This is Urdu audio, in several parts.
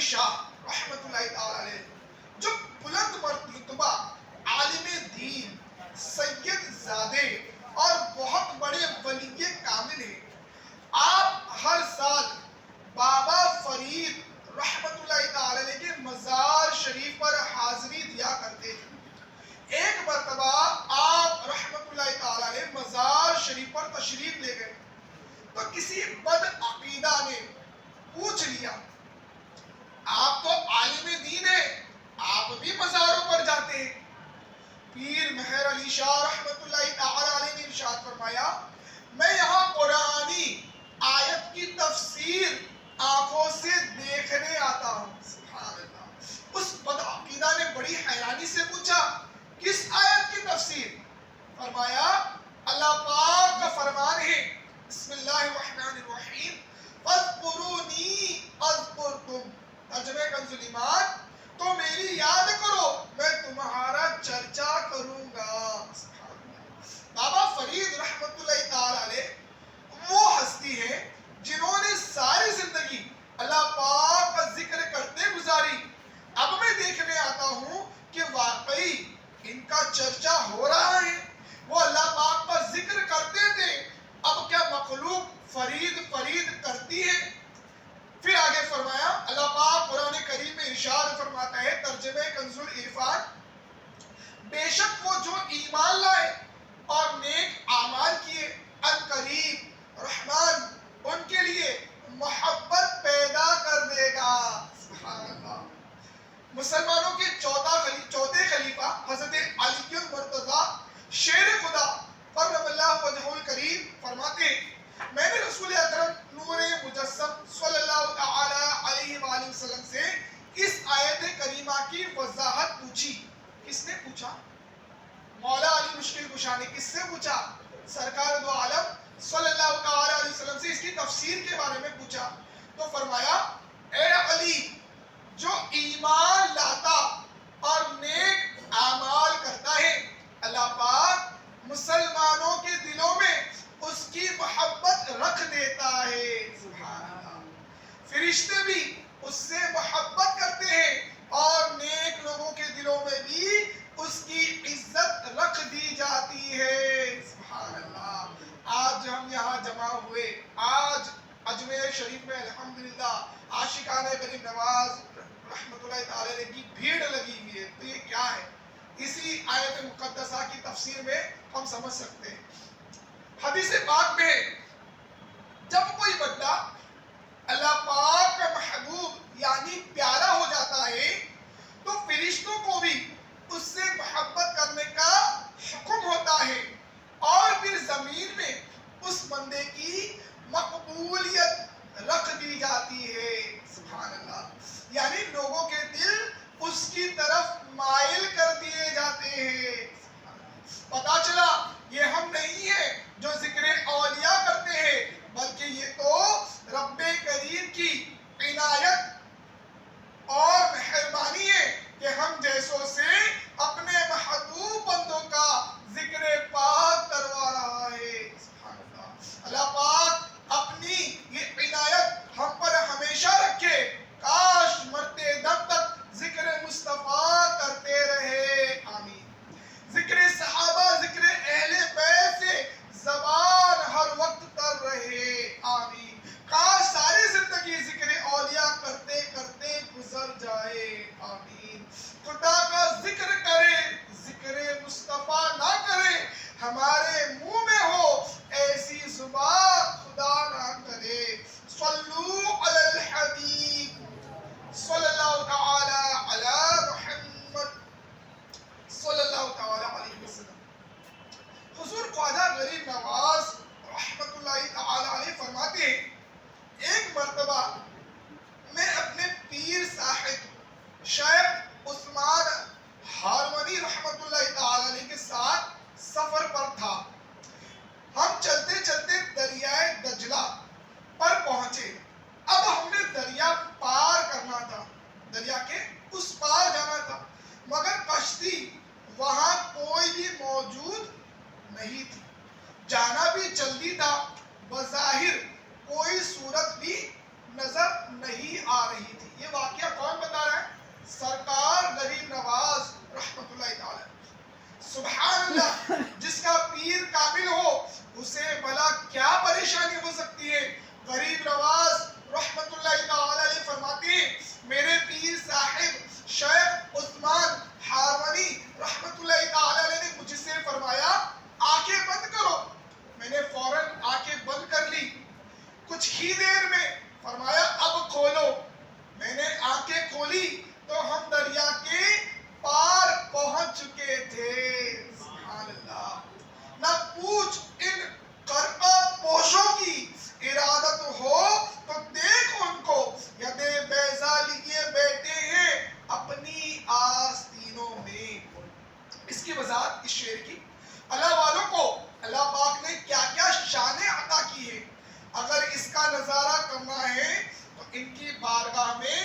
شاہ رحمت اللہ تعالی علیہ جو بلند مرتبہ عالم دین، سید زادے اور بہت بڑے ولی کامل ہیں، آپ ہر سال بابا فرید رحمت اللہ تعالی علیہ کے مزار شریف پر حاضری دیا کرتے تھے۔ ایک مرتبہ آپ رحمت اللہ تعالی علیہ مزار شریف پر تشریف لے گئے تو کسی بد عقیدہ نے پوچھ لیا، آپ تو عالم دین ہیں، آپ بھی مزاروں پر جاتے ہیں؟ پیر مہر علی شاہ رحمت اللہ تعالی علیہ نے ارشاد فرمایا، میں یہاں قرآنی آیت کی تفسیر آنکھوں سے دیکھنے آتا ہوں۔ سبحان اللہ۔ اس بد عقیدہ نے بڑی حیرانی سے پوچھا، کس آیت کی تفسیر؟ فرمایا، اللہ پاک کا فرمان ہے، بسم اللہ الرحمن الرحیم، فاذکرونی اذکرکم، ترجمہ کنز ایمان، تو میری یاد کرو میں تمہارا چرچا کروں گا۔ بابا فرید رحمت اللہ تعالی علیہ وہ ہستی ہے جنہوں نے ساری زندگی اللہ پاک کا ذکر کرتے گزاری۔ اب میں دیکھنے آتا ہوں کہ واقعی ان کا چرچا ہو رہا ہے، وہ اللہ پاک کا ذکر کرتے تھے، اب کیا مخلوق فرید فرید کرتی ہے؟ پھر آگے فرمایا، اللہ پاک قرآن کریم میں ارشاد فرماتا ہے، ترجمہ کنز العرفان، بے شک وہ جو ایمان لائے اور نیک اعمال کیے، ان قریب رحمان ان کے لیے محبت پیدا کر دے گا۔ سبحان اللہ۔ مسلمانوں کے چوتھے خلیفہ حضرت علی المرتضیٰ شیر خدا کرم اللہ وجہہ الکریم فرماتے ہیں، میں نے رسول اکرم نور مجسم صلی اللہ تعالی علیہ وآلہ وسلم سے اس آیت کریمہ کی وضاحت پوچھی۔ کس نے پوچھا؟ مولا علی مشکل کشا نے۔ کس سے پوچھا؟ سرکار دو عالم صلی اللہ تعالی علیہ وسلم سے اس کی تفسیر کے بارے میں پوچھا تو فرمایا، اے علی، جو ایمان لاتا اور نیک اعمال کرتا ہے، اللہ پاک مسلمانوں کے دلوں میں اس کی محبت رکھ دیتا ہے۔ سبحان اللہ۔ فرشتے بھی اس سے محبت کرتے ہیں اور نیک لوگوں کے دلوں میں بھی اس کی عزت رکھ دی جاتی ہے۔ سبحان اللہ۔ آج ہم یہاں جمع ہوئے، آج اجمیر شریف میں الحمدللہ عاشقان غریب نواز رحمت اللہ تعالی علیہ کی بھیڑ لگی ہوئی ہے، تو یہ کیا ہے؟ اسی آیت مقدسہ کی تفسیر میں ہم سمجھ سکتے ہیں۔ حدیث پاک میں جب کوئی بندہ اللہ پاک کا محبوب یعنی پیارا ہو جاتا ہے تو فرشتوں کو بھی اس سے محبت کرنے کا حکم ہوتا ہے اور پھر زمین میں اس بندے کی مقبولیت رکھ دی جاتی ہے۔ سبحان اللہ۔ یعنی لوگوں کے دل اس کی طرف مائل کر دیے جاتے ہیں۔ پتا چلا یہ ہم نہیں ہیں جو ذکر اولیاء کرتے ہیں، بلکہ یہ تو رب کریم کی عنایت اور مہربانی ہے کہ ہم جیسوں سے اپنے محبوب بندوں کا ذکر پاک کروا رہا ہے۔ سبحان اللہ۔ اللہ پاک اپنی یہ عنایت ہم پر ہمیشہ رکھے، کاش مرتے دم تک ذکر مصطفیٰ کرتے رہے، آمین۔ ذکر صحابہ، ذکر اہل بیت سے زبان ہر وقت تر رہے، آمین۔ کاش ساری زندگی ذکر اولیاء کرتے کرتے گزر جائے، آمین۔ خدا کا ذکر کرے، ذکر مصطفیٰ نہ کرے، ہمارے منہ میں ہو ایسی زبان خدا نہ کرے۔ صلو علی الحبیب صلی اللہ تعالی علی محمد صلی اللہ تعالی علیہ وسلم۔ حضور خواجہ غریب نواز رحمت اللہ تعالی علیہ فرماتے ہیں، ایک مرتبہ میں اپنے پیر صاحب شیخ عثمان ہارونی رحمت اللہ تعالی علیہ کے ساتھ سفر پر تھا۔ ہم چلتے چلتے دریائے دجلہ پر پہنچے۔ اب ہم نے دریا پار کرنا تھا، دریا کے اس پار جانا تھا، مگر کشتی وہاں کوئی بھی موجود نہیں تھی۔ جانا بھی جلدی تھا، بظاہر کوئی صورت بھی نظر نہیں آ رہی تھی۔ یہ واقعہ سبحان اللہ، جس کا پیر کامل ہو اسے بھلا کیا پریشانی ہو سکتی ہے۔ غریب نواز رحمت اللہ تعالی علیہ فرماتے ہیں میرے پیر صاحب شیخ عثمان ہارونی رحمت اللہ تعالی علیہ نے مجھ سے فرمایا آنکھیں بند کرو، میں نے فوراً آنکھیں بند کر لی، کچھ ہی دیر میں فرمایا اب کھولو، میں نے آنکھیں کھولی تو ہم دریا کے پار پہنچ چکے تھے۔ سبحان اللہ، نہ پوچھ ان قرقہ پوشوں کی ارادت ہو تو دیکھ ان کو، یدے بیضا لیے بیٹھے ہیں اپنی آستینوں میں۔ اس کی وضاحت اس شعر کی، اللہ والوں کو اللہ پاک نے کیا کیا شانیں عطا کی ہے، اگر اس کا نظارہ کرنا ہے تو ان کی بارگاہ میں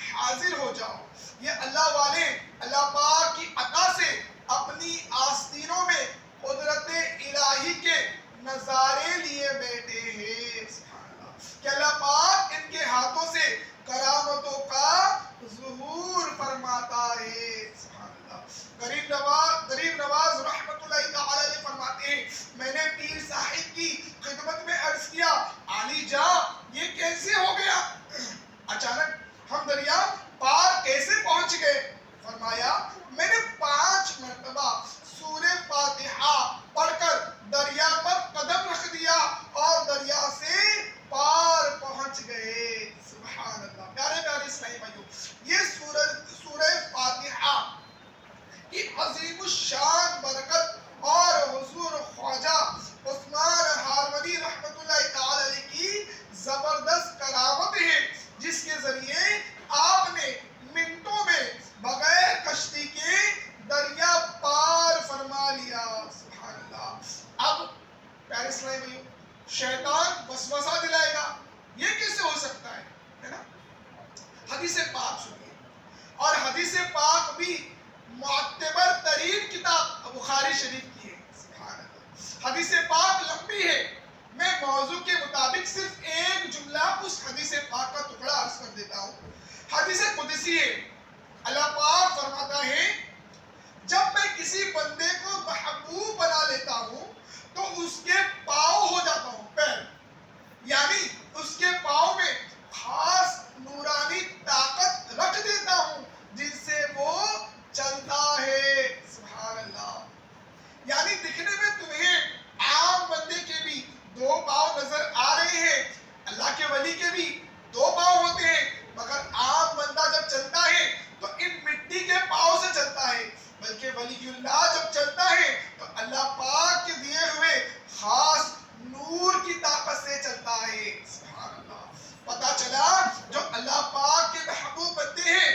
حاضر ہو جاؤ۔ یہ اللہ والے اللہ پاک کی عطا سے اپنی آستینوں میں قدرت الہی کے نظارے لیے بیٹھے ہیں۔ سبحان اللہ، کہ اللہ پاک ان کے ہاتھوں سے کرامتوں کا ظہور فرماتا ہے۔ سبحان اللہ، غریب نواز رحمت اللہ تعالی علیہ فرماتے ہیں میں نے پیر صاحب کی خدمت میں عرض کیا علی جان یہ کیسے ہو گیا، اچانک ہم دریا پار کیسے پہنچ گئے؟ فرمایا میں نے 5 مرتبہ سورہ فاتحہ پڑھ کر دریا پر قدم رکھ دیا اور دریا سے پار پہنچ گئے۔ سبحان اللہ، پیارے پیارے اسلامی بھائیوں، یہ سورہ فاتحہ کی عظیم الشان برکت اور حضور خواجہ عثمان ہارونی رحمت اللہ تعالی علیہ کی زبردست کرامت ہے، جس کے ذریعے آپ نے منٹوں میں بغیر کشتی کے دریا پار فرما لیا۔ سبحان اللہ، اب پیارے اسلامی بھائیوں شیطان وسوسہ دلائے گا یہ کیسے ہو سکتا ہے نا؟ حدیث پاک سنیے، اور حدیث پاک بھی معتبر ترین کتاب بخاری شریف کی ہے۔ سبحان اللہ، حدیث پاک لمبی ہے، میں موضوع کے مطابق صرف ایک جملہ اس حدیث پاک کا ٹکڑا عرض کر دیتا ہوں۔ حدیث قدسی ہے، اللہ پاک فرماتا ہے جب میں کسی بندے کو محبوب بنا لیتا ہوں تو اس کے پاؤں ہو جاتا ہوں، پیر، یعنی اس کے پاؤں میں خاص نورانی طاقت رکھ دیتا ہوں جن سے وہ چلتا ہے۔ سبحان اللہ، یعنی دکھنے میں تمہیں عام بندے کے بھی 2 پاؤں نظر آ رہے ہیں، اللہ کے ولی کے بھی 2 پاؤں ہوتے ہیں، مگر عام بندہ جب چلتا ہے تو ان مٹی کے پاؤں سے چلتا ہے، بلکہ ولی اللہ جب چلتا ہے تو اللہ پاک کے دیے ہوئے خاص نور کی طاقت سے چلتا ہے۔ سبحان اللہ، پتہ چلا جو اللہ پاک کے محبوب بندے ہیں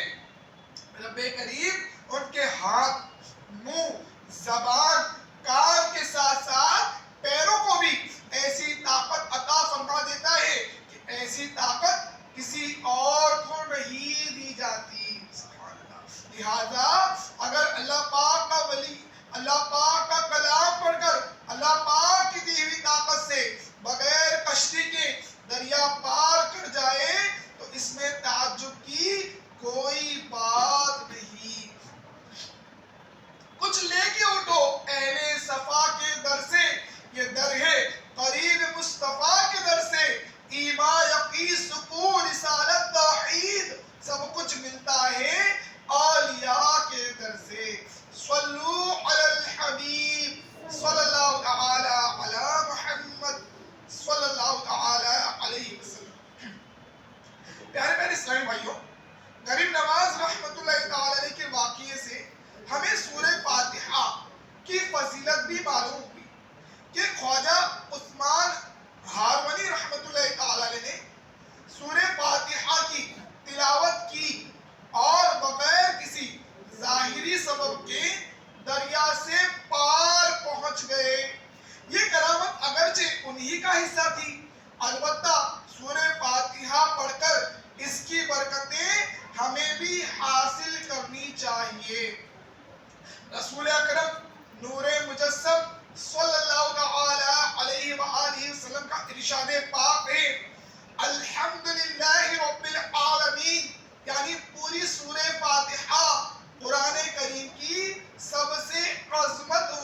رب کریم ان کے ہاتھ، منہ، زبان، کان کے ساتھ ساتھ پیروں کو بھی ایسی طاقت عطا فرما دیتا ہے کہ ایسی طاقت کسی اور کو نہیں دی جاتی۔ سبحان اللہ، لہذا اگر اللہ پاک کا ولی اللہ پاک کا کلام پڑھ کر اللہ پاک کی دی ہوئی طاقت سے بغیر کشتی کے دریا پار کر جائے تو اس میں تعجب کی کوئی بات نہیں۔ کچھ لے کے اٹھو اہل صفا کے در سے، یہ در ہے قریب مصطفیٰ کے در سے، ایمان یقین سکون رسالت توحید سب کچھ ملتا ہے اولیاء کے در سے۔ صلو علی الحبیب صلی اللہ تعالی علی محمد صلی اللہ تعالی علیہ وسلم۔ پیارے پیارے اسلامی بھائیوں، غریب نواز رحمت اللہ تعالی علیہ کے واقعے سے ہمیں سورہ فاتحہ کی فضیلت بھی معلوم ہوئی کہ خواجہ عثمان ہارونی رحمت اللہ تعالی علیہ نے سورہ فاتحہ کی تلاوت کی اور بغیر کسی ظاہری سبب کے دریا سے پار پہنچ گئے۔ یہ کرامت اگرچہ انہی کا حصہ تھی، البتہ سورہ فاتحہ پڑھ کر اس کی برکتیں ہمیں بھی حاصل کرنی چاہیے۔ رسول اکرم نور مجسم صلی اللہ تعالی علیہ وآلہ وسلم کا ارشاد پاک ہے الحمدللہ رب العالمین، یعنی پوری سورہ فاتحہ قرآن کریم کی سب سے عظمت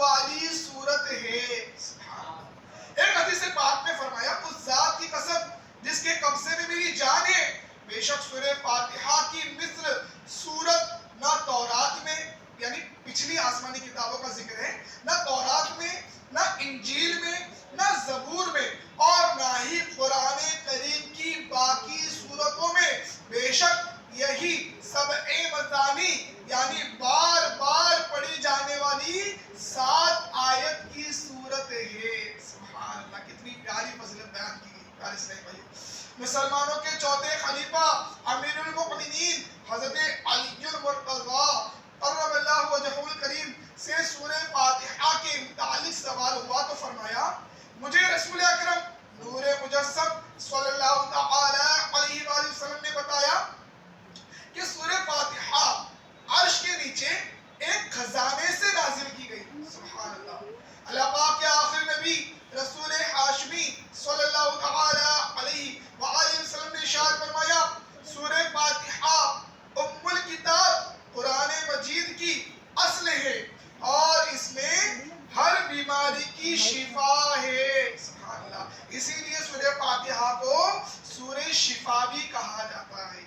مسلمانوں کے چوتھے خلیفہ امیر المؤمنین حضرت علی المرتضی کرم اللہ وجہہ الکریم سے سورہ فاتحہ کے متعلق سوال ہوا تو فرمایا مجھے رسول اکرم نور مجسم صلی اللہ تعالی علیہ وآلہ وسلم نے بتایا کہ سورہ فاتحہ عرش کے نیچے ایک خزانے سے نازل کی گئی. سبحان اللہ. اللہ پاک کے آخر نبی رسول ہاشمی صلی اللہ تعالی علیہ وآلہ وسلم نے ارشاد فرمایا سورہ فاتحہ ام الکتاب قرآن مجید کی اصل ہے اور اس میں ہر بیماری کی شفا ہے. سبحان اللہ. اسی لیے سورہ فاتحہ کو سورہ شفا بھی کہا جاتا ہے.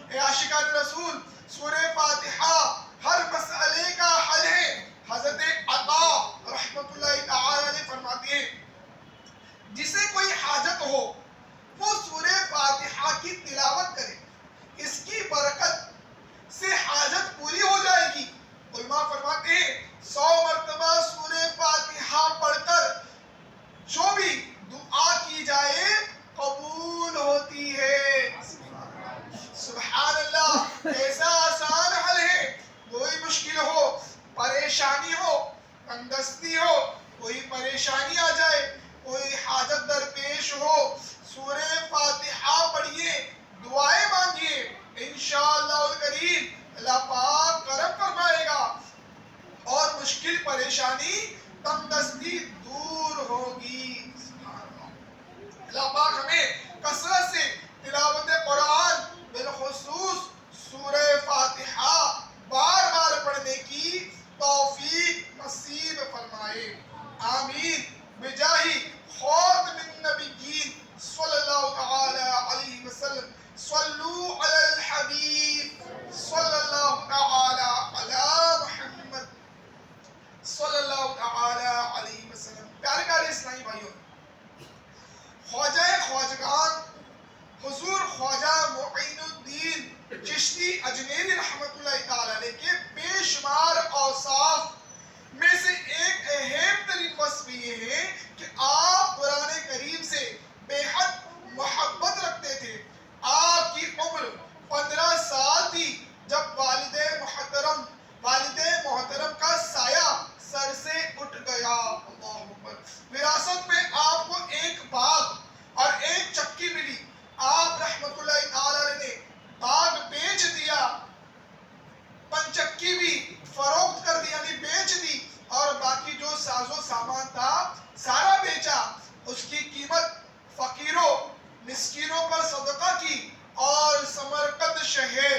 اے عاشقان رسول سورہ فاتحہ ہر مسئلے کا حل ہے. حضرت عطا رحمت اللہ تعالی علیہ فرماتے ہیں جسے کوئی حاجت ہو وہ سورہ فاتحہ کی تلاوت کرے اس کی برکت سے حاجت پوری ہو جائے گی. علماء فرماتے ہیں 100 مرتبہ سورہ فاتحہ پڑھ کر جو بھی دعا کی جائے قبول ہوتی ہے. سبحان اللہ. ایسا آسان حل ہے. کوئی مشکل ہو پریشانی ہو تنگدستی ہو کوئی پریشانی آ جائے کوئی حاجت درپیش ہو سورہ فاتحہ پڑھیے دعائیں مانگیے انشاءاللہ الکریم اللہ پاک کرم فرمائے گا اور مشکل پریشانی تنگدستی دور ہوگی. اللہ پاک ہمیں کثرت سے تلاوت قرآن بالخصوص سورہ فاتحہ بار بار پڑھنے کی توفیق نصیب فرمائے. آمین. بجاہ خاتم النبیین صلی اللہ تعالی علیہ وسلم صلو علی الحبیب صلی اللہ تعالی علی محمد صلی اللہ تعالی علیہ وسلم. پیارے پیارے اسلامی بھائیوں خواجہ خواجگان حضور خواجہ معین الدین چشتی اجمیری رحمت اللہ تعالی علیہ کے بے شمار اوصاف میں سے ایک اہم ترین وصف یہ ہے کہ آپ قرآن کریم سے بے حد محبت رکھتے تھے. آپ کی عمر 15 سال تھی جب والد محترم کا سایہ سر سے اٹھ گیا. اللہ اکبر. وراثت میں آپ کو ایک باغ اور ایک چکی ملی. آپ رحمت اللہ تعالی نے باغ بیچ دیا پنچکی بھی فروخت کر دی یعنی بیچ دی اور باقی جو ساز و سامان تھا سارا بیچا. اس کی قیمت فقیروں مسکینوں پر صدقہ کی اور سمرقند شہر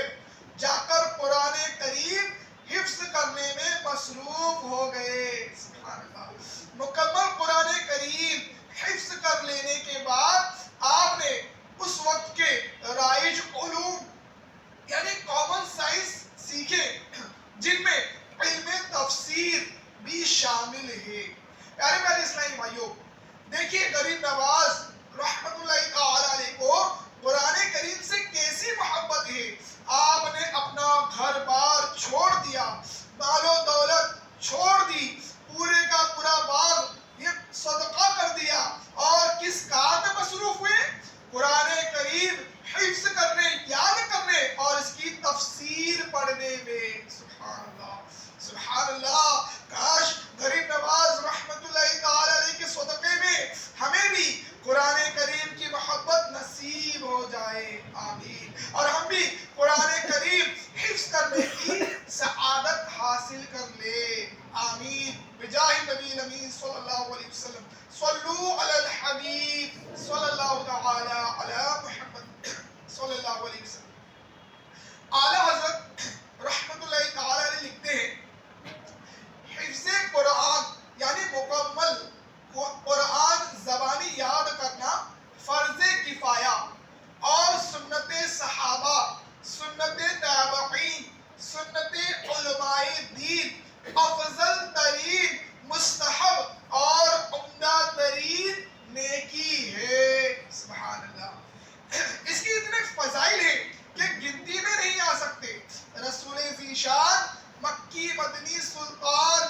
جا کر قرآن کریم حفظ کرنے میں مصروف ہو گئے. سبحان اللہ. مکمل قرآن کریم حفظ کر لینے کے بعد آپ نے اس وقت کے رائج علوم یعنی کامن سائنس سیکھے جن میں علم تفسیر بھی شامل ہے. پیارے پیارے اسلامی بھائیوں دیکھیے غریب نواز رحمت اللہ تعالی علیہ کو قرآن کریم سے کیسی محبت ہے. آپ نے اپنا گھر بار چھوڑ دیا مال و دولت چھوڑ دی پورے کا پورا باغ یہ صدقہ کر دیا اور کس کار میں مصروف ہوئے قرآن کریم حفظ کرنے یاد کرنے اور اس کی تفسیر پڑھنے میں. سبحان اللہ. سبحان اللہ. کاش غریب نواز رحمت اللہ تعالی علیہ کے صدقے میں ہمیں بھی قرآن کریم کی محبت نصیب ہو جائے. آمین. اور ہم بھی قرآن کریم حفظ کرنے کی سعادت حاصل کر لے. آمین. بجاہ نبی امین صلی اللہ علیہ وسلم صلو علی الحبیب صلی اللہ تعالی علی محمد صلی اللہ علیہ وسلم. اعلی حضرت رحمت اللہ تعالی علیہ لکھتے ہیں حفظ قرآن یعنی مکمل قرآن زبانی یاد کرنا فرض کفایہ اور سنت صحابہ سنت تابعین سنت علماء دین افضل ترین مستحب اور عمدہ ترین نیکی ہے. سبحان اللہ. اس کی اتنے فضائل ہیں کہ گنتی میں نہیں آ سکتے. رسول ذیشان مکی مدنی سلطان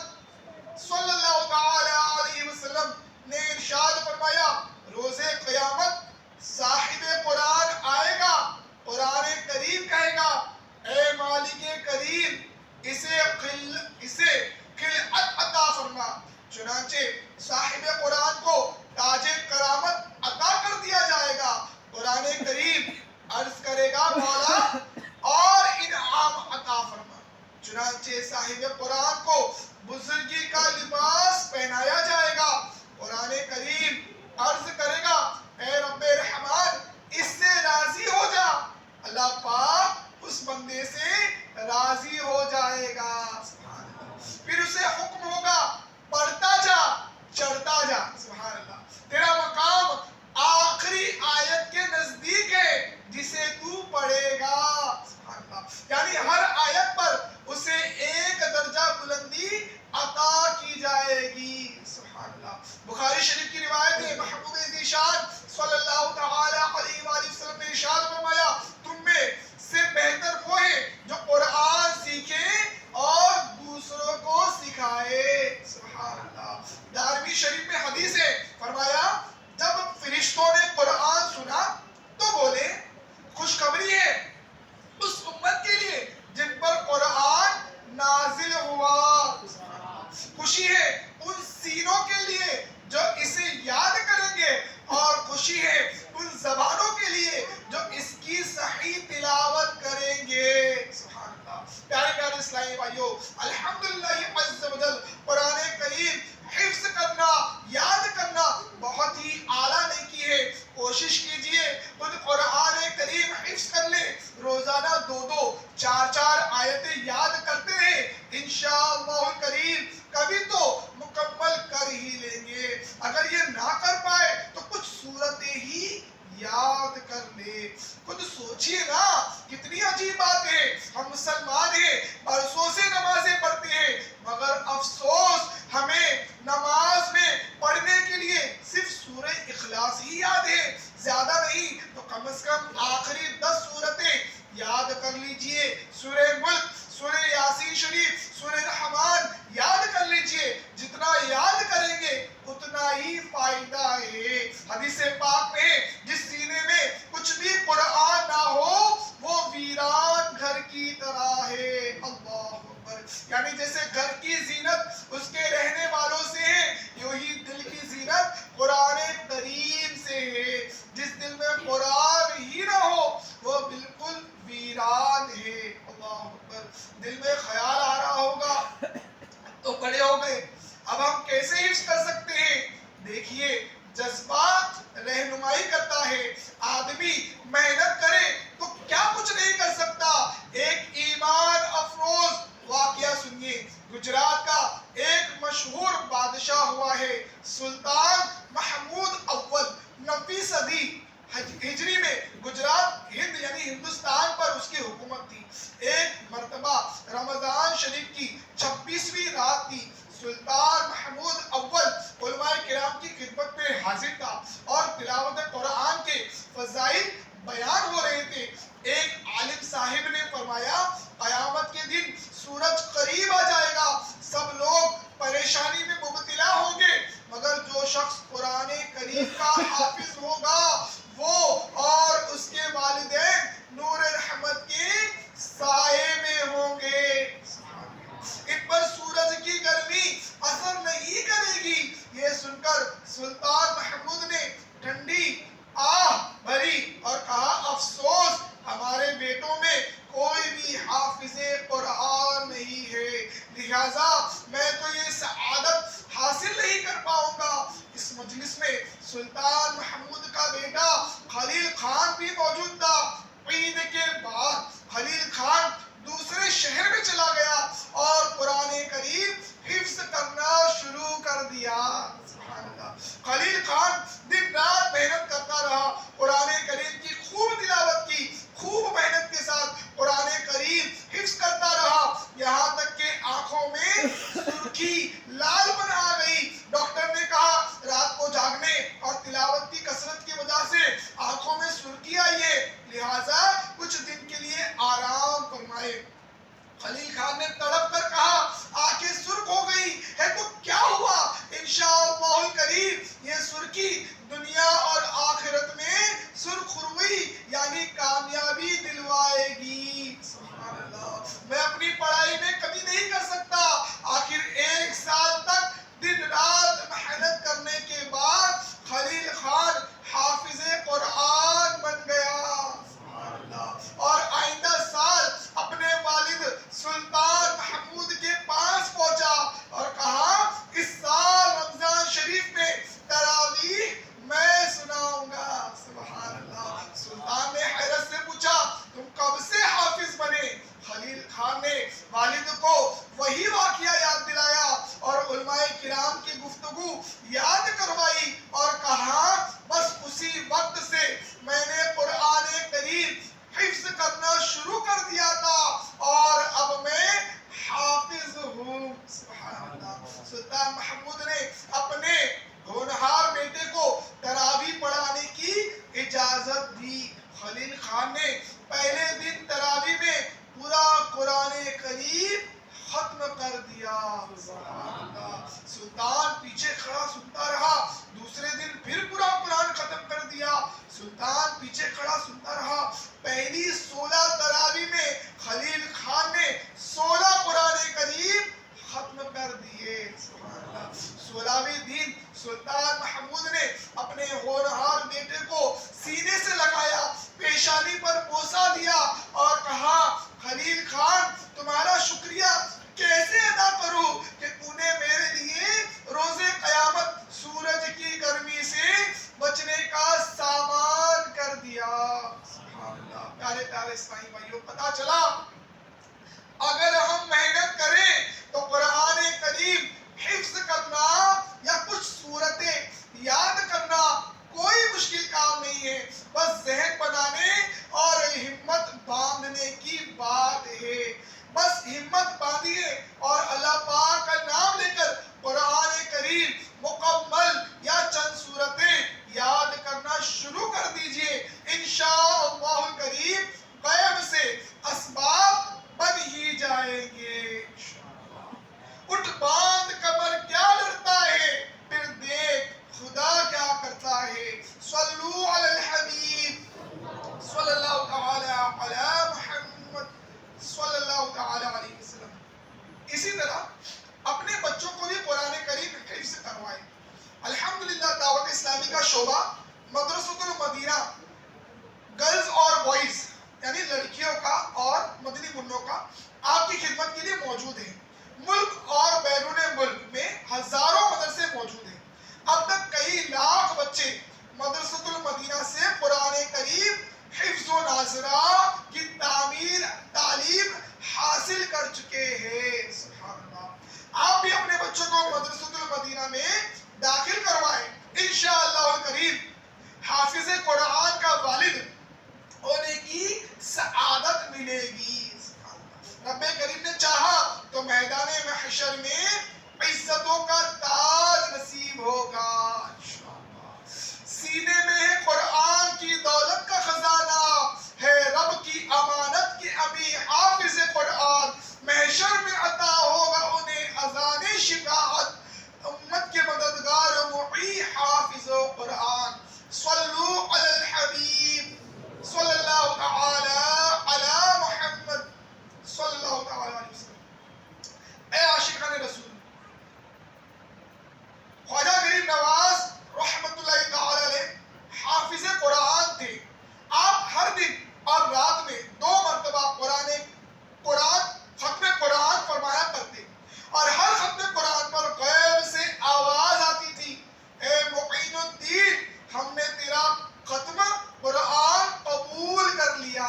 صلی اللہ تعالی علیہ وسلم نے ارشاد فرمایا روز قیامت صاحب قرآن چنانچہ صاحب قرآن کو بزرگی کا لباس پہنایا جائے گا۔ قرآن کریم عرض کرے گا اے رب رحمان اس سے راضی ہو جا، اللہ پاک اس بندے سے راضی ہو جائے گا۔ پھر اسے حکم ہوگا پڑھتا جا چڑھتا جا، سبحان اللہ، تیرا مقام آخری آیت کے نزدیک ہے جسے تو پڑھے گا، سبحان اللہ، یعنی ہر آیت پر اسے ایک درجہ بلندی عطا کی جائے گی، سبحان اللہ۔ بخاری شریف کی روایت ہے، محبوب ذیشان صلی اللہ تعالی علیہ وآلہ وسلم نے ارشاد فرمایا تم میں سے بہتر وہ ہے جو قرآن سیکھے اور دوسروں کو سکھائے، سبحان اللہ۔ دارمی شریف میں حدیث ہے، فرمایا جب فرشتوں نے قرآن سنا تو بولے خوشخبری ہے اس امت کے لیے جن پر قرآن نازل ہوا، خوشی ہے ان سینوں کے لیے جو اسے یاد کریں گے، اور خوشی ہے ان زبانوں کے لیے جو اس کی صحیح تلاوت کریں گے، سبحان اللہ۔ پیارے پیارے اسلامی بھائیو، الحمدللہ عز و جل قرآن کریم حفظ کرنا، یاد کرنا بہت ہی اعلیٰ نیکی ہے۔ کوشش کیجئے خود قرآن کریم حفظ کر لیں، روزانہ 2 4 آیتیں یاد کرتے رہیں، انشاءاللہ کریم کبھی تو مکمل کر ہی لیں گے۔ اگر یہ نہ کر پائے تو کچھ سورتیں ہی یاد کر لے۔ خود سوچئے نا کتنی عجیب بات ہے، ہم مسلمان ہیں، برسوں سے نمازیں پڑھتے ہیں، مگر افسوس ہمیں نماز میں پڑھنے کے لیے صرف سورہ اخلاص ہی یاد ہے، زیادہ نہیں تو کم از کم آخری 10 سورتیں یاد کر لیجئے، سورہ ملک، سورہ یاسین شریف، سورہ رحمان یاد کر لیجئے، جتنا یاد کریں گے اتنا ہی فائدہ ہے۔ حدیث پاک میں جس سینے میں کچھ بھی قرآن نہ ہو وہ ویران گھر کی طرح ہے، اللہ اکبر، یعنی جیسے گھر کی زینت اس کے رہنے والوں سے ہے، یوں ہی دل کی زینت قرآن کریم سے ہے۔ جس دل میں قرآن ہی نہ ہو وہ بالکل ویران ہے، اللہ اکبر۔ دل میں خیال آ رہا ہوگا تو بڑے ہو گئے، اب ہم کیسے حفظ کر سکتے ہیں؟ دیکھیے جذبات رہنمائی کرتا ہے، آدمی محنت کرے تو کیا کچھ نہیں کر سکتا۔ ایک ایمان افروز واقعہ سنیے، گجرات کا ایک مشہور بادشاہ ہوا ہے سلطان محمود اول، 9ویں صدی ہجری میں گجرات ہند یعنی ہندوستان پر اس کی حکومت تھی۔ ایک مرتبہ رمضان شریف کی 26ویں رات تھی، سلطان محمود اول علماء کرام کی خدمت میں حاضر تھا اور تلاوت قرآن کے فضائل بیان ہو رہے تھے۔ ایک عالم صاحب نے فرمایا قیامت کے دن سورج قریب آ جائے گا، سب لوگ پریشانی میں مبتلا ہوں گے، مگر جو شخص قرآن کریم کا حافظ ہوگا وہ اور اس کے والدین نور رحمت کے سائے میں ہوں گے۔ ان پر سورج کی گرمی اثر نہیں کرے گی۔ یہ سن کر سلطان محمود نے ٹھنڈی آہ بھری اور کہا افسوس ہمارے بیٹوں میں کوئی بھی حافظ قرآن نہیں ہے، لہذا میں تو یہ سعادت حاصل نہیں کر پاؤں گا۔ اس مجلس میں سلطان محمود کا بیٹا خلیل خان بھی موجود تھا۔ عید کے بعد خلیل خان دوسرے شہر میں چلا گیا اور قرآن کریم حفظ کرنا شروع کر دیا، سبحان اللہ۔ خلیل خان دن رات محنت کرتا رہا، قرآن کریم کی خوب تلاوت کی، خوب محنت کے ساتھ قرآن کریم حفظ کرتا رہا، یہاں تک کہ آنکھوں میں سرخی لال پن آ گئی۔ ڈاکٹر نے کہا رات کو جاگنے اور تلاوت کی کثرت کی وجہ سے آنکھوں میں سرخی آئی ہے، لہٰذا کچھ دن کے لیے آرام فرمائے۔ خلیل خان نے تڑپ کر کہا آنکھیں سرخ ہو گئی ہے تو کیا ہوا؟ انشاءاللہ الکریم یہ سرخی دنیا اور آخرت میں سرخ روئی یعنی کامیابی دلوائے گی، سبحان اللہ۔ میں اپنی پڑھائی میں کمی نہیں کر سکتا، آخر 1 سال تک دن رات محنت کرنے کے بعد خلیل خان حافظ قرآن بن گیا، اور آئندہ سال اپنے والد سلطان موجود ہیں، ملک اور بیرون ملک میں ہزاروں مدرسے موجود ہیں۔ اب تک کئی لاکھ بچے مدرسۃ المدینہ سے قرآن کریم حفظ و ناظرہ کی تعلیم حاصل کر چکے ہیں۔ سبحان اللہ۔ آپ بھی اپنے بچوں کو مدرسۃ المدینہ میں داخل کروائیں، انشاءاللہ الکریم حافظ قرآن کا والد ہونے کی سعادت ملے گی۔ رب کریم نے چاہا تو میدان محشر میں عزتوں کا تاج نصیب ہوگا۔ سینے میں ہے قرآن کی دولت کا خزانہ، ہے رب کی امانت کی ابھی حافظ قرآن، محشر میں عطا ہوگا انہیں اذان شفاعت، امت کے مددگار معی حافظ قرآن۔ صلو علی الحبیب صلی اللہ تعالی علی محمد صلی اللہ تعالی علیہ وسلم۔ اے عاشقان رسول، خواجہ غریب نواز رحمت اللہ تعالی علیہ حافظ قرآن تھے۔ آپ ہر دن اور رات میں 2 مرتبہ قرآن ختم قرآن فرمایا کرتے، اور ہر ختم قرآن پر غیب سے آواز آتی تھی، اے معین الدین، ہم نے تیرا ختم قرآن قبول کر لیا۔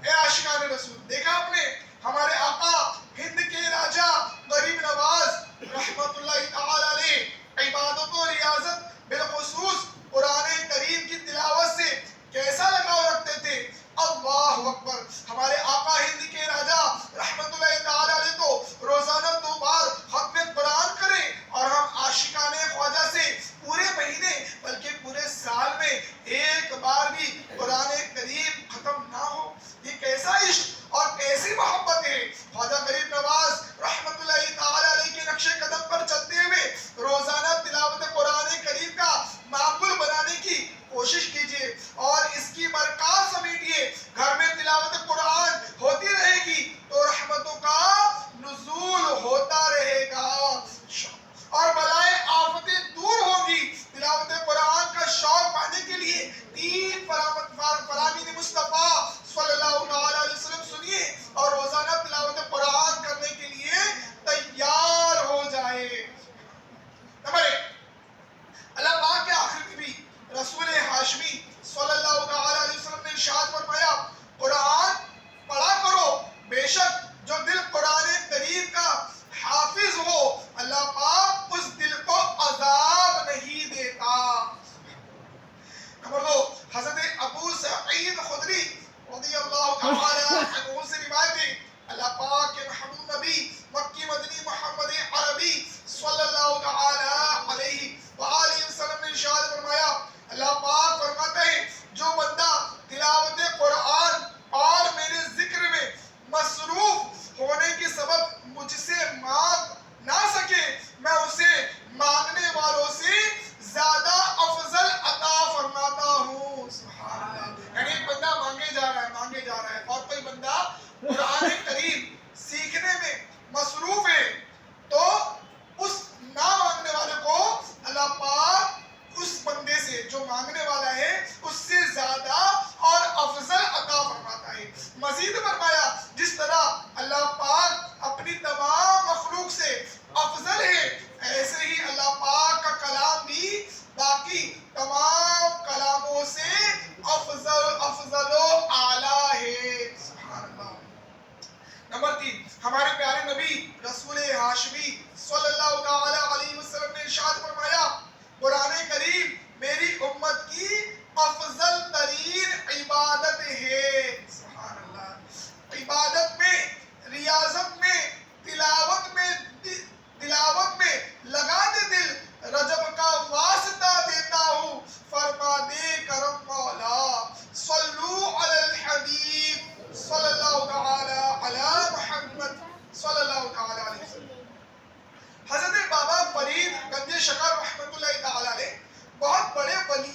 اے عاشقان رسول، دیکھا آپ نے ہمارے آقا ہند کے راجہ غریب نواز رحمت اللہ تعالی علیہ عبادت و ریاضت بالخصوص قرآن کریم کی تلاوت سے کیسا لگاؤ رکھتے تھے۔ اللہ اکبر۔ ہمارے آقا ہند کے راجہ رحمت اللہ تعالی علیہ تو روزانہ 2 بار ختم قرآن کریں، اور ہم عاشقان خواجہ سے پورے مہینے بلکہ پورے سال میں 1 بار بھی قرآن کریم ختم نہ ہو۔ یہ کیسا عشق اور کیسی محبت ہے۔ خواجہ غریب نواز رحمت اللہ تعالی علیہ کے نقش قدم پر چلتے ہوئے روزانہ تلاوت قرآن کریم کا معمول بنانے کی کوشش کیجیے، اور اس کی برکات سمیٹیے۔ گھر میں تلاوت قرآن ہوتی رہے گی تو رحمتوں کا نزول ہوتا رہے گا، اور بلائیں آفتیں دور ہوں گی۔ تلاوت قرآن کا شوق پانے کے لیے 3 فرامین مصطفیٰ صلی اللہ علیہ وسلم سنیے، اور روزانہ تلاوت قرآن کرنے کے لیے تیار ہو جائے۔ نمبر 1، اللہ پاک کے آخری نبی رسول ہاشمی صلی اللہ علیہ وسلم نے ارشاد فرمایا، قرآن پڑھا کرو، بے شک جو دل قرآن کریم کا حافظ ہو اللہ پاک اس دل کو عذاب نہیں دیتا۔ نمبر 2، حضرت ابو سعید خدری رضی اللہ تعالی عنہ سے روایت ہے، اللہ پاک کے محبوب نبی مکی مدنی محمد عربی صلی اللہ تعالی علیہ وآلہ وسلم نے ارشاد فرمایا، اللہ پاک فرماتے ہیں جو بندہ تلاوت قرآن اور میرے ذکر میں مصروف ہونے کے سبب مجھ سے مانگ نہ سکے، میں اسے مانگنے والوں سے زیادہ افضل عطا فرماتا ہوں۔ سبحان اللہ۔ یعنی ایک بندہ مانگے جا رہا ہے اور کوئی بندہ قرآن کریم سیکھنے میں مصروف ہے، تو اس نہ مانگنے والے کو اللہ پاک اس بندے سے جو مانگنے والا ہے اس سے زیادہ اور افضل عطا فرماتا ہے۔ مزید فرمایا، جس طرح اللہ پاک اپنی تمام مخلوق سے افضل ہے، ایسے ہی اللہ پاک کا کلام بھی باقی تمام کلاموں سے افضل و اعلیٰ ہے۔ سبحان اللہ۔ نمبر 3، ہمارے پیارے نبی رسول ہاشمی صلی اللہ تعالی علیہ وسلم نے ارشاد فرمایا، قرآن کریم میری امت کی افضل ترین عبادت ہے۔ سبحان اللہ۔ عبادت میں، ریاضت میں، تلاوت میں لگا دے دل، رجب کا واسطہ دیتا ہوں، فرما دے کرم مولا، صلو علی الحبیب صلی اللہ تعالی علی محمد صلی اللہ تعالی علیہ وسلم۔ حضرت بابا فرید گنج شکر رحمت اللہ تعالی علیہ بہت بڑے ولی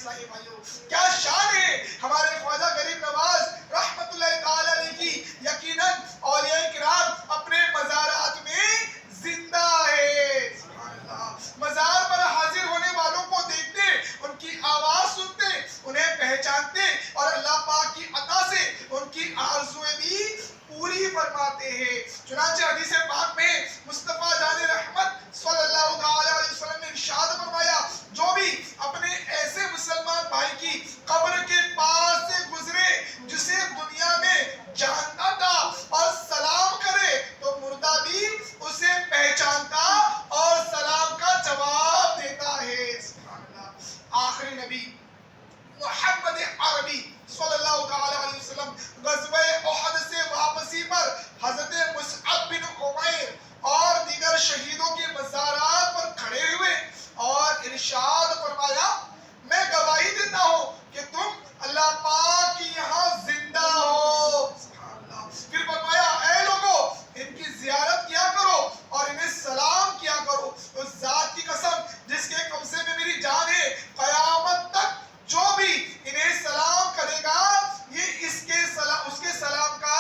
اسلامی بھائیوں، کیا شان ہے ہمارے خواجہ غریب نواز رحمت اللہ تعالی علیہ کی. یقیناً اولیاء کرام اپنے مزارات میں زندہ ہے. سبحان اللہ. مزار پر حاضر ہونے والوں کو دیکھتے، ان کی آواز سنتے، انہیں پہچانتے اور اللہ پاک کی عطا سے ان کی آرزویں بھی پوری فرماتے ہیں. چنانچہ حدیث پاک میں مصطفیٰ جان رحمت صلی اللہ تعالی علیہ وسلم نے ارشاد فرمایا، جو بھی اپنے ایسے مسلمان بھائی کی قبر کے پاس سے گزرے جسے دنیا میں جانتا تھا اور سلام کرے تو مردہ بھی اسے پہچانتا اور سلام کا جواب دیتا ہے. سبحان اللہ. آخری نبی محمد عربی صلی اللہ تعالی علیہ وسلم غزوہ احد سے واپسی پر حضرت مصعب بن عمیر اور دیگر شہیدوں کے مزارات پر کھڑے ہوئے اور ارشاد فرمایا، میں گواہی دیتا ہوں کہ تم اللہ پاک کی یہاں زندہ ہو. سبحان اللہ. پھر فرمایا، اے لوگو ان کی زیارت کیا کرو اور انہیں سلام کیا کرو. اس ذات کی قسم جس کے قبضے میں میری جان ہے، قیامت تک جو بھی انہیں سلام کرے گا یہ اس کے سلام کا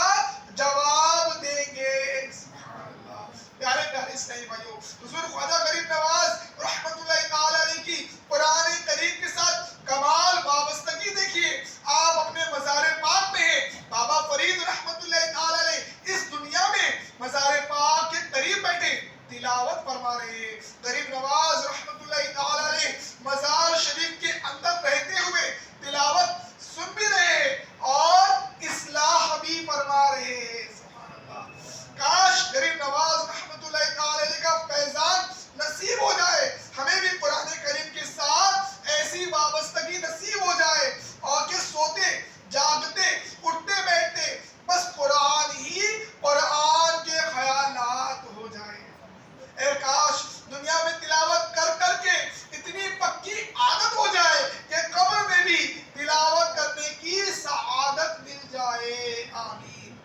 جواب دیں گے. سبحان اللہ. پیارے پیارے اسلامی بھائیوں، حضور خواجہ غریب نواز رحمت اللہ تعالی علیہ کی قرآن کریم کے ساتھ کمال وابستگی دیکھیے. آپ اپنے مزار پاک میں ہیں. بابا فرید رحمت اللہ تعالی علیہ اس دنیا میں مزار پاک کے قریب بیٹھے تلاوت فرما رہے ہیں. غریب نواز رحمت اللہ تعالی علیہ مزار شریف کے اندر رہتے ہوئے تلاوت سن بھی رہے ہیں اور اصلاح بھی فرما رہے ہیں. سبحان اللہ. کاش غریب نواز رحمت اللہ تعالی علیہ کا فیضان نصیب ہو جائے، ہمیں بھی قرآن کریم کے ساتھ ایسی وابستگی نصیب ہو جائے اور کہ سوتے جاگتے اٹھتے بیٹھتے بس قرآن ہی قرآن کے خیالات ہو جائیں. اے کاش دنیا میں تلاوت کر کر کے اتنی پکی عادت ہو جائے کہ قبر میں بھی تلاوت کرنے کی سعادت مل جائے. آمین.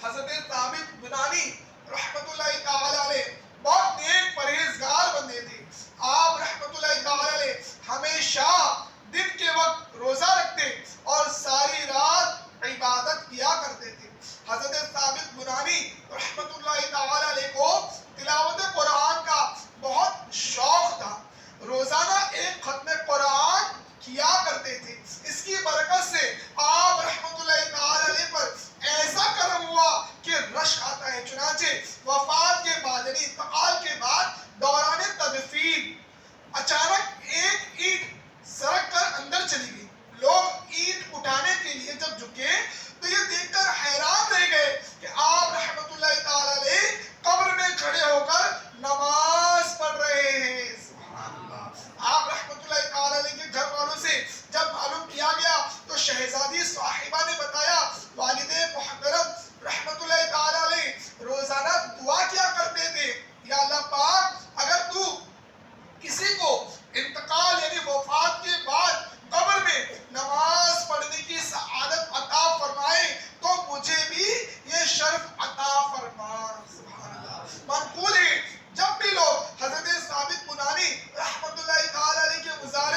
حضرت ثابت بنانی رحمت اللہ تعالی علیہ بہت نیک پرہیزگار بندے تھے. آپ رحمت اللہ تعالی علیہ ہمیشہ دن کے وقت روزہ رکھتے اور ساری رات عبادت کیا کرتے تھے. حضرت ثابت بنانی رحمت اللہ تعالی علیہ کو تلاوت قرآن کا بہت شوق تھا. روزانہ ایک ختم قرآن کیا کرتے تھے. اس کی برکت سے آپ رحمت اللہ تعالی علیہ پر ایسا کرم ہوا کہ رشک آتا ہے. چنانچہ وفات کے بعد یعنی انتقال کے بعد دوران تدفین اچانک ایک اینٹ سڑک کر اندر چلی گئی. لوگ اینٹ اٹھانے کے لیے جب جھکے تو یہ دیکھ کر حیران رہ گئے کہ آپ رحمت اللہ تعالی علیہ قبر میں کھڑے ہو کر نماز پڑھ رہے ہیں. سبحان اللہ. آپ رحمت اللہ تعالی علیہ کے گھر والوں سے جب معلوم کیا گیا تو شہزادی صاحبہ نے بتایا، والد محترم رحمت اللہ تعالی علیہ روزانہ دعا کیا کرتے تھے، یا اللہ پاک اگر تو کسی کو انتقال یعنی وفات کے بعد قبر میں نماز پڑھنے کی سعادت عطا فرمائے تو مجھے بھی یہ شرف عطا فرما. سبحان اللہ. منقول ہے جب بھی لوگ حضرت ثابت بنانی رحمت اللہ تعالی علیہ کے مزار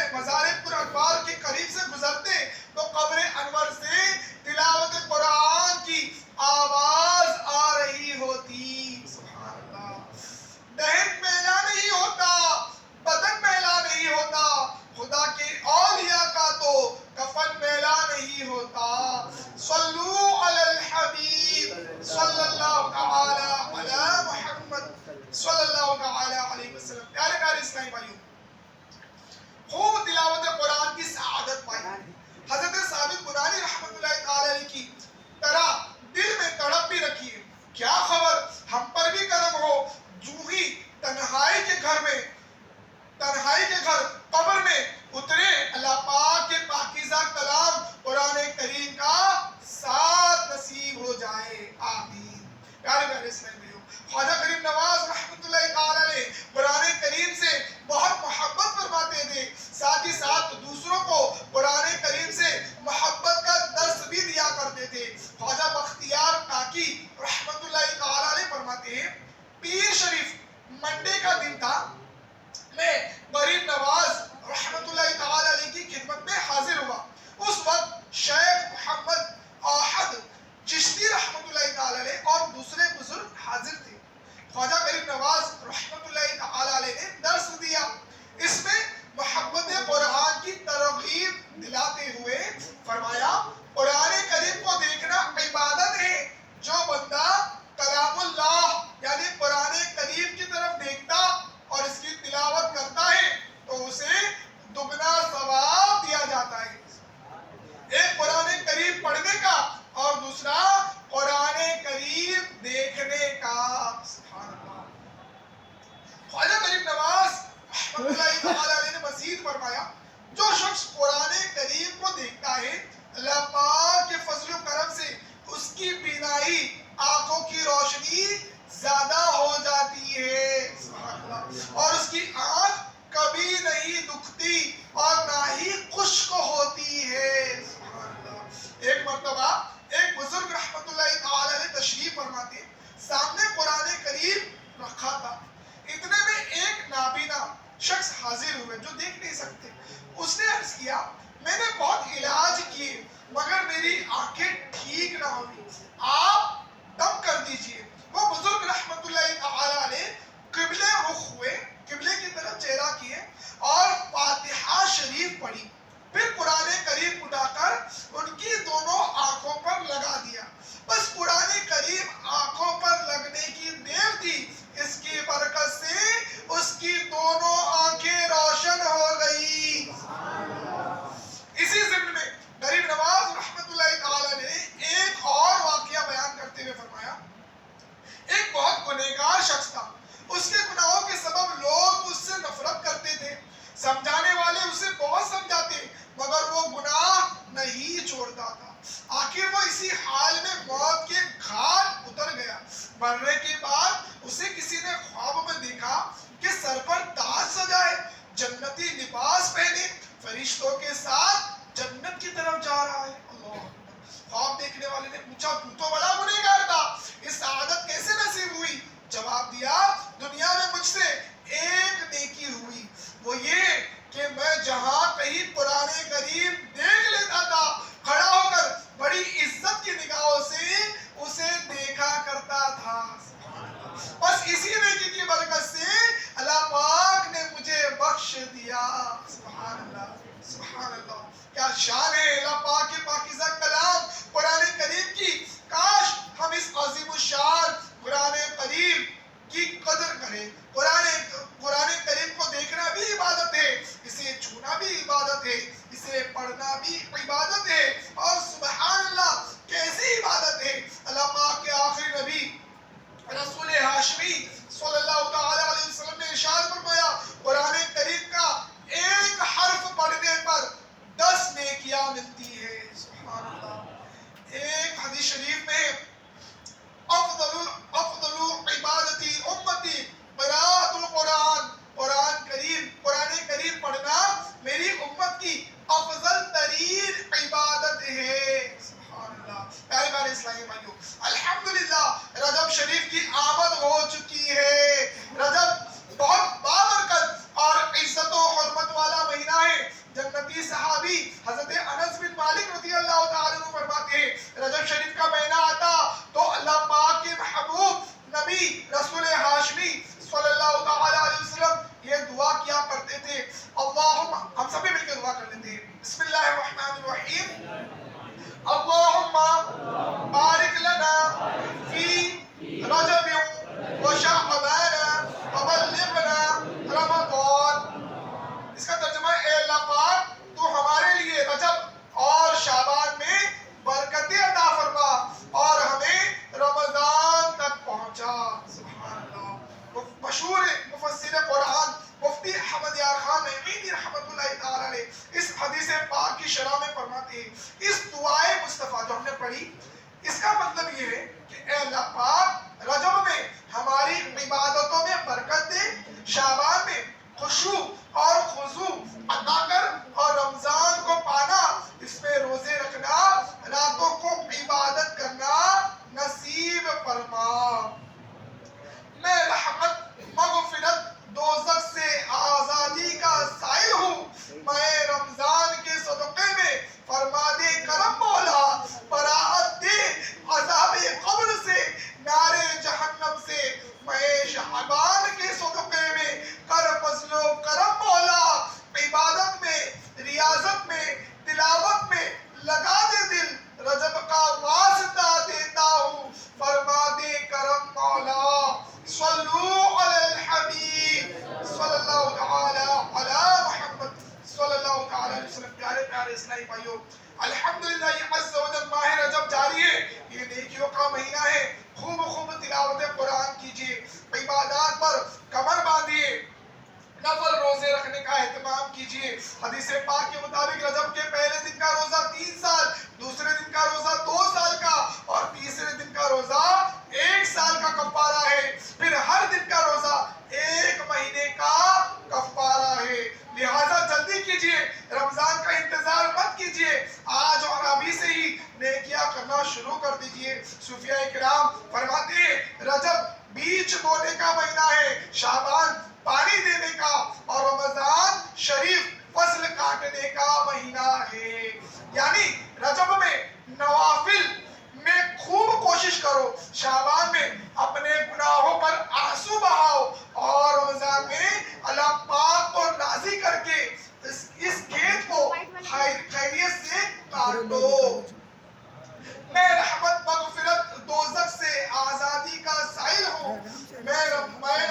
پر انوار کے قریب سے گزرتے تو قبر انور سے تلاوت قرآن کی آواز آ رہی ہوتی. سبحان اللہ. دہن میلا نہیں ہوتا، بدن میلا نہیں ہوتا، خدا کے اولیاء کا تو کفن میلا نہیں ہوتا. صلو علی الحبیب صلی اللہ تعالی علی محمد صلی اللہ تعالی علیہ وسلم. پیارے پیارے اسلامی بھائیوں، خوب تلاوت قرآن کی سعادت پائی. حضرت ثابت بنانی رحمت اللہ تعالی علیہ کی طرح دل میں تڑپ بھی رکھی ہے. کیا خبر ہم پر بھی کرم ہو، جو ہی تنہائی کے گھر قبر میں اترے اللہ پاک کے پاکیزہ کلام قرآن کریم کا ساتھ نصیب ہو جائے. آمین. پیارے پیارے اسلامی بھائیوں، خواجہ غریب نواز رحمت اللہ تعالی علیہ قرآن کریم سے بہت محبت فرماتے تھے. ساتھ ہی ساتھ دوسروں کو قرآن کریم سے محبت کا درس بھی دیا کرتے تھے. خواجہ بختیار کاکی رحمت اللہ تعالی علیہ فرماتے ہیں، پیر شریف منڈے کا دن تھا، میں غریب نواز رحمت اللہ تعالی علیہ کی شیخ محمد احد چشتی رحمۃ اللہ تعالی علیہ اور دوسرے بزرگ حاضر تھے. خواجہ غریب نواز رحمۃ اللہ تعالی علیہ نے درس دیا. اس میں محبت قرآن کی ترغیب دلاتے ہوئے فرمایا قرآن کریم کو دیکھنا عبادت ہے. جو بندہ کلام اللہ یعنی قرآن کریم کی طرف دیکھتا اور اس کی تلاوت کرتا ہے تو اسے دگنا ثواب دیا جاتا ہے. ایک قرآن کریم پڑھنے کا اور دوسرا قرآن کریم دیکھنے کا. سبحان اللہ. خواجہ غریب نواز رحمۃ اللہ تعالی علیہ نے مزید فرمایا جو شخص قرآن کریم کو دیکھتا ہے اللہ پاک کے فضل و کرم سے اس کی بینائی آنکھوں کی روشنی زیادہ ہو جاتی ہے. سبحان اللہ. اور اس کی آنکھ کبھی نہیں دکھتی اور نہ ہی خشک ہوتی ہے. سبحان اللہ. ایک مرتبہ ایک بزرگ رحمۃ اللہ تعالی علیہ تشریف فرماتے سامنے قرآن کریم رکھا تھا. اتنے میں ایک نابینا شخص حاضر ہوئے جو دیکھ نہیں سکتے. اس نے عرض کیا میں نے بہت علاج کیے مگر میری آنکھیں ٹھیک نہ ہوئی, آپ دم کر دیجئے. وہ بزرگ رحمۃ اللہ تعالی علیہ قبلے رخ ہوئے, قبلے کی طرف چہرہ کیے اور فاتحہ شریف پڑھی. پھر قرآن کریم اٹھا کر ان کی دونوں آنکھوں پر لگا دیا. بس قرآن کریم آنکھوں پر لگنے کی دیر تھی, اس کی برکت سے اس کی دونوں آنکھیں روشن ہو گئی. اسی ضمن میں غریب نواز رحمۃ اللہ تعالی نے ایک اور واقعہ بیان کرتے ہوئے فرمایا ایک بہت گنہگار شخص تھا. اس کے گناہوں کے سبب لوگ اس سے نفرت کرتے تھے. سمجھانے والے اسے بہت سمجھاتے مگر وہ گناہ نہیں چھوڑتا تھا. آخر وہ اسی حال میں موت کے گھاٹ اتر گیا. مرنے کے بعد اسے کسی نے خواب میں دیکھا کہ سر پر تاج سجائے, جنتی لباس پہنے, فرشتوں کے ساتھ جنت کی طرف جا رہا ہے. اللہ. خواب دیکھنے والے نے پوچھا تو بڑا گنہگار تھا, یہ سعادت کیسے نصیب ہوئی؟ جواب دیا دنیا میں مجھ سے ایک نیکی ہوئی, وہ یہ کہ میں جہاں کہیں قرآن کریم دیکھ لیتا تھا کھڑا ہو کر بڑی عزت کی نگاہوں سے اسے دیکھا کرتا تھا. بس اسی نیکی کی برکت سے اللہ پاک نے مجھے بخش دیا. سبحان اللہ. سبحان اللہ. کیا شان ہے اللہ پاک کے پاکیزہ کلام قرآن کریم کی. کاش ہم اس عظیم الشان قرآن کریم کی قدر کریں. قرآن کریم کو دیکھنا بھی عبادت ہے, اسے چھونا بھی عبادت ہے, اسے پڑھنا بھی عبادت ہے. اور سبحان اللہ کیسی عبادت ہے. اللہ پاک کے آخری نبی رسول ہاشمی صلی اللہ تعالی علیہ وسلم نے ارشاد فرمایا قرآن کریم کا ایک حرف پڑھنے پر 10 نیکیاں روزے رکھنے کا اہتمام کیجئے. حدیث پاک کے مطابق رجب کے پہلے دن کا روزہ 3 سال، دوسرے دن کا روزہ 2 سال کا اور تیسرے دن کا روزہ 1 سال کا کفارہ ہے. پھر ہر دن کا روزہ 1 مہینے کا کفارہ ہے. لہٰذا جلدی کیجئے، رمضان کا انتظار مت کیجئے، آج اور ابھی سے ہی نیکیاں کرنا شروع کر دیجئے. صوفیاء کرام فرماتے ہیں رجب بیج بونے کا مہینہ ہے، شعبان پانی دینے کا اور رمضان شریف فصل کاٹنے کا مہینہ ہے. یعنی رجب میں نوافل میں خوب کوشش کرو، شعبان میں اپنے گناہوں پر آنسو بہاؤ اور رمضان میں اللہ پاک کو راضی کر کے اس کھیت کو خیریت سے کاٹو. میں رحمت مغفرت دوزخ سے آزادی کا سائل ہوں، میں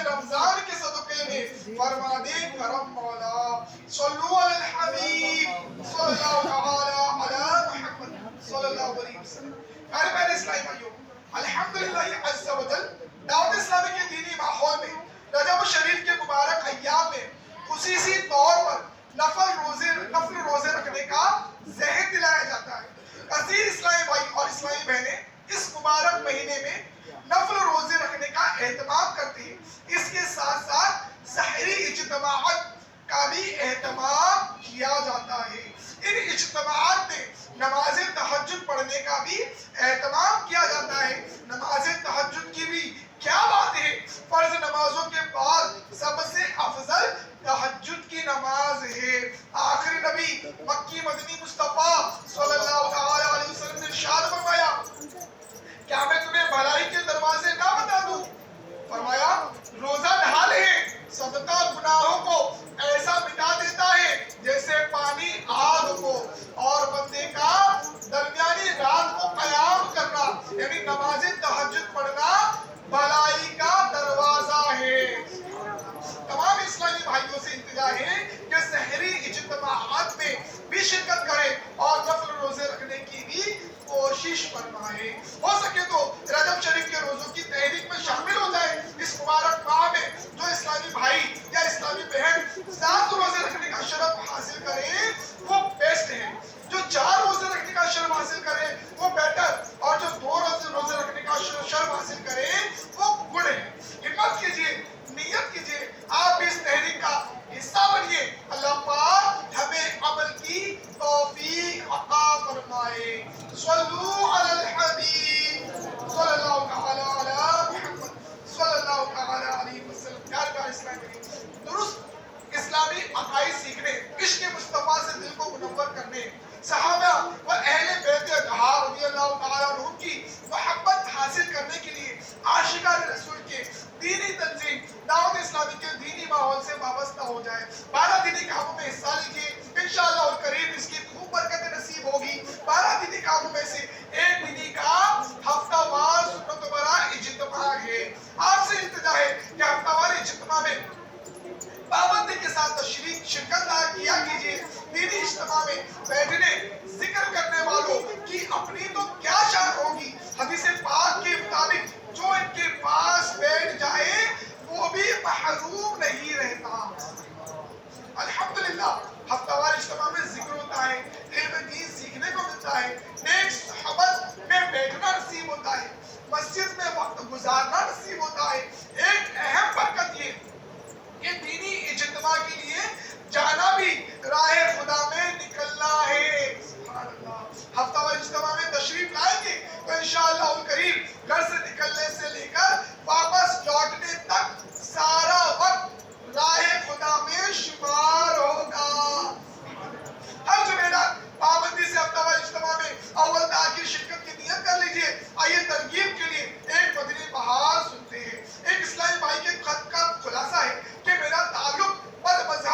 رمضان کے صدقے میں فرما دے کرم مولا. صلو علی الحبیب صلی اللہ علی محمد صلی اللہ علیہ وسلم. میرے اسلامی بھائیوں، الحمدللہ عز و جل دعوت اسلامی کے دینی ماحول میں رجب شریف کے مبارک ایام میں خصوصی طور پر نفل روزے رکھنے کا ذہن دلایا جاتا ہے. کثیر اسلامی بھائی اور اسلامی بہنیں اس مبارک مہینے میں نفل روزے رکھنے کا اہتمام کرتے ہیں. اس کے ساتھ ساتھ سحری اجتماعات کا بھی اہتمام کیا جاتا ہے. ان اجتماعات میں نماز تہجد پڑھنے کا بھی اہتمام کیا جاتا ہے. نماز تہجد کی بھی کیا بات ہے، فرض نمازوں کے بعد سب سے افضل تہجد کی نماز ہے. آخری نبی مکی مدنی مصطفیٰ صلی اللہ علیہ وسلم نے ارشاد فرمایا کیا میں تمہیں بھلائی کے دروازے نہ بتا دوں؟ فرمایا روزہ ڈھال ہے، صدقہ گناہوں کو ایسا مٹا دیتا ہے جیسے پانی آگ کو، اور بندے کا درمیانی رات کو قیام کرنا یعنی نماز تہجد پڑھنا بھلائی کا دروازہ ہے. تمام اسلامی بھائیوں سے التجا ہے کہ سحری اجتماعات میں بھی شرکت کریں اور نفل روزے رکھنے کی بھی کوشش فرمائیں. ہو سکے تو رجب شریف کے روزوں کی تحریک میں شامل ہو جائیں. اس مبارک ماہ میں جو اسلامی بھائی یا اسلامی بہن 7 روزے رکھنے کا شرف حاصل کریں وہ بیسٹ ہے. جو 4 روزے رکھنے کا شرف حاصل کریں وہ بیٹر، اور جو 2 روزے رکھنے کا شرف حاصل کریں وہ گڈ ہے. ہمت کیجئے، نیت کیجئے، آپ بھی اس تحریک کا حصہ بنیے. اللہ پاک ہمیں عمل کی توفیق عطا فرمائے. صلو علی الحبیب صلی اللہ علی محمد صلی اللہ علیہ وسلم. پیار اسلامی درست اسلامی عقائد سیکھنے، عشق مصطفیٰ سے دل کو منور کرنے، صحابہ و اہل بیت اطہار رضی اللہ تعالیٰ عنہ کی محبت حاصل کرنے کے لیے عاشقان رسول کے دینی تنظیم دعوت اسلامی کے دینی ماحول سے وابستہ ہو جائے. 12 دینی کاموں میں حصہ لیجیے، انشاءاللہ الکریم اس کی خوب برکت نصیب ہوگی. 12 دینی کاموں میں سے ایک دینی کام ہفتہ وار سنت برا اجتماع ہے. آپ سے التجا ہے کہ ہفتہ وار اجتماع میں پابندی کے ساتھ شرکت کیا کیجیے. دینی اجتماع میں بیٹھنے ذکر کرنے والوں کی اپنی تو کیا شان ہوگی. حدیث پاک کے مطابق جو ان کے پاس بیٹھ جائے وہ بھی محروم نہیں رہتا. الحمدللہ ہفتہ وار اجتماع میں ذکر ہوتا ہے، علم دین سیکھنے کو ملتا ہے، نیک صحبت میں بیٹھنا نصیب ہوتا ہے، مسجد میں وقت گزارنا نصیب ہوتا ہے. ایک اہم برکت یہ کہ دینی اجتماع کے لیے جانا بھی راہ خدا میں نکلنا ہے. سبحان اللہ. ہفتہ وار اجتماع میں تشریف لائیں گے تو انشاءاللہ الکریم گھر سے نکلنے سے لے کر واپس لوٹنے تک سارا وقت راہ خدا میں شمار ہوگا. ہر جمعہ پابندی سے ہفتہ وار اجتماع میں اول تاخیر شرکت کی نیت کر لیجئے. آئیے ترغیب کے لیے ایک مدنی بہار سنتے ہیں. ایک اسلامی بھائی کے خط کا خلاصہ ہے کہ میرا تعلق بد مذہب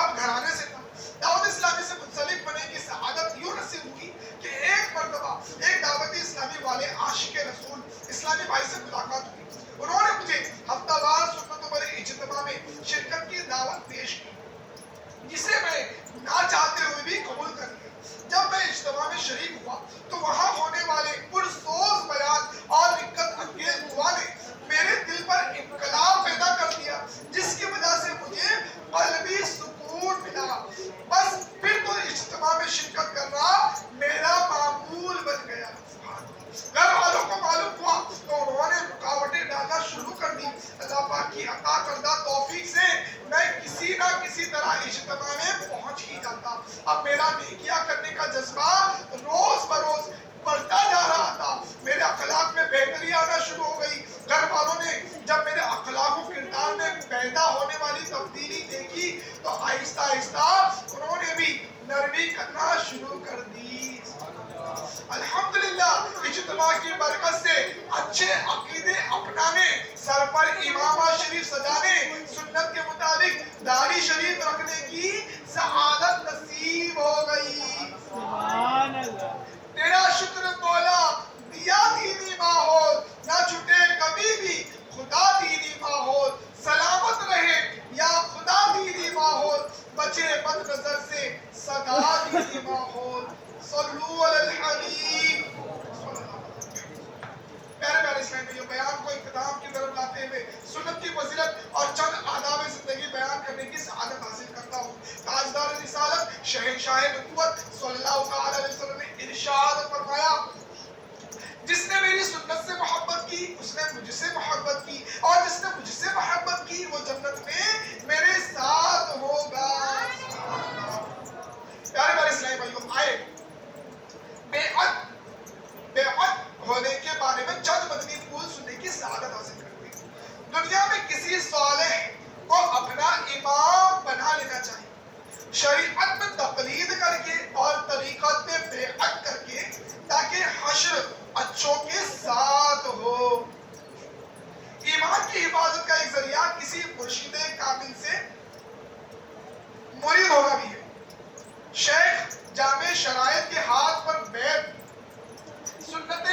اجتماع میں پہنچ ہی جاتا. اب میرا نیکیاں کرنے کا جذبہ روز بروز بڑھتا جا رہا تھا. میرے اخلاق میں بہتری آنا شروع ہو گئی. گھر والوں نے جب میرے اخلاق و کردار میں پیدا ہونے والی تبدیلی دیکھی تو آہستہ آہستہ انہوں نے بھی نرمی کرنا شروع کر دی. الحمدللہ اجتماع کی برکت سے اچھے عقیدے اپنانے، سر پر امامہ شریف سجانے، سنت کے مطابق داڑھی شریف رکھنے کی سعادت نصیب ہو گئی. سبحان اللہ. تیرا شکر مولا، دیا دینی ماحول، نہ چھٹے کبھی بھی خدا دینی ماحول. سلامت رہے یا خدا دینی ماحول، بچے بد نظر سے سدا دینی ماحول. صلو علی الحبیب. پیارے پیارے اسلامی بیان کو اختتام کی طرف لاتے ہوئے سنت کی فضیلت اور چند آداب زندگی بیان کرنے کی سعادت حاصل کرتا ہوں. تاجدار رسالت شہنشاہ نبوت صلی اللہ تعالی علیہ وسلم نے ارشاد فرمایا، جس نے میری سنت سے محبت کی اس نے مجھ سے محبت کی، اور جس نے مجھ سے محبت کی وہ جنت میں میرے ساتھ ہوگا. پیارے پیارے اسلامی بھائیوں، آئے بیعت ہونے کے بارے میں چند مدنی پھول سننے کی سعادت حاصل کرتے ہیں. دنیا میں کسی صالح کو اپنا امام بنا لینا چاہیے، شریعت میں تقلید کر کے اور طریقت میں بیعت کر کے، تاکہ حشر اچھوں کے ساتھ ہو. ایمان کی حفاظت کا ایک ذریعہ کسی مرشد کامل سے مرید ہونا بھی ہے. شیخ جامع شرائط کے ہاتھ پر بیعت سنت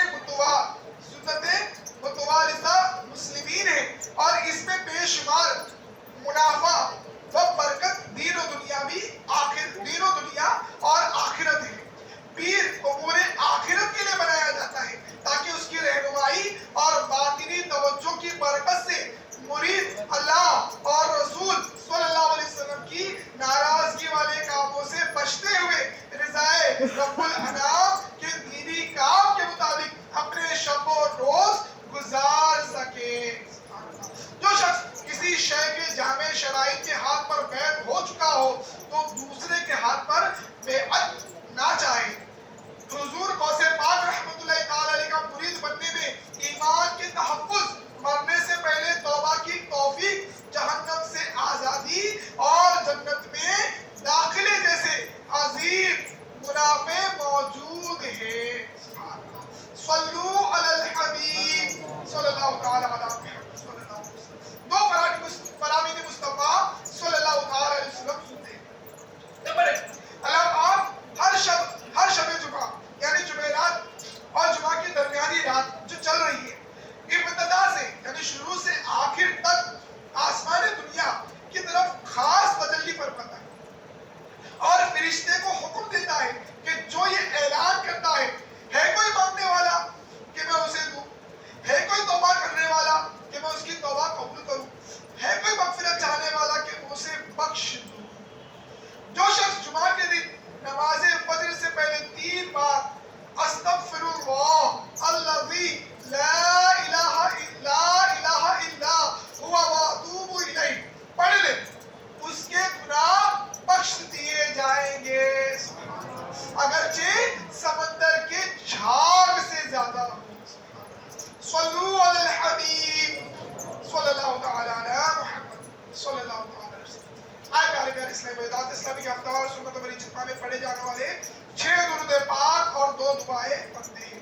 متوارثہ مسلمین ہے، اور اس میں بے شمار منافع و برکت دین و دنیا اور آخرت ہے. پیر امور آخرت کے لیے بنایا جاتا ہے تاکہ اس کی رہنمائی اور باطنی توجہ کی برکت سے مرید اللہ اور رسول صلی اللہ علیہ وسلم کی ناراضگی والے کاموں سے بچتے ہوئے رضائے رب الانام کے دینی کام کے مطابق اپنے شب و روز گزار سکے. جو شخص کسی شے کے جامع شرائط کے ہاتھ پر بیعت ہو چکا ہو تو دوسرے کے ہاتھ پر بیعت نہ چاہے. حضور غوث پاک رحمت اللہ تعالی علیہ کا مرید بننے میں ایمان کے تحفظ، مرنے سے پہلے توبہ کی توفیق، جہنم سے آزادی اور جنت میں داخلے جیسے عظیم منافع موجود ہے. صلو علی الحبیب صلی اللہ تعالی علیہ وسلم. دو فرامین مصطفیٰ صلی اللہ تعالی علیہ وسلم سنتے ہیں. نمبر ایک، اللہ آپ ہر شب جمعہ یعنی جمعرات اور جمعہ کی درمیانی رات جو چل رہی ہے، ابتدا سے یعنی شروع سے آخر تک آسمان دنیا کی طرف خاص تجلی فرماتا ہے اور فرشتے کو حکم دیتا ہے کہ جو یہ اعلان کرتا ہے کوئی مانگنے والا کہ میں اسے دوں، ہے کوئی توبہ کرنے والا کہ میں اس کی توبہ قبول کروں، ہے کوئی مغفرت چاہنے والا کہ میں اسے بخش دوں. جو شخص جمعہ کے دن نماز فجر سے پہلے 3 بار استغفر اللہ الذی لا الہ الا هو واتوب الیہ پڑھ لے، اس کے گناہ بخش دیے جائیں گے، اگرچہ سمندر کے جھاگ سے زیادہ ہو. صلو علی الحبیب صلی اللہ تعالی علی محمد صلی اللہ تعالی علیہ وسلم. آئے پیارے پیارے اسلامی بیدات اسلامی کے ہفتہ وار سنت و بری جتماع میں پڑھے جانے والے 6 درود پاک اور 2 دعائیں پڑھتے ہیں.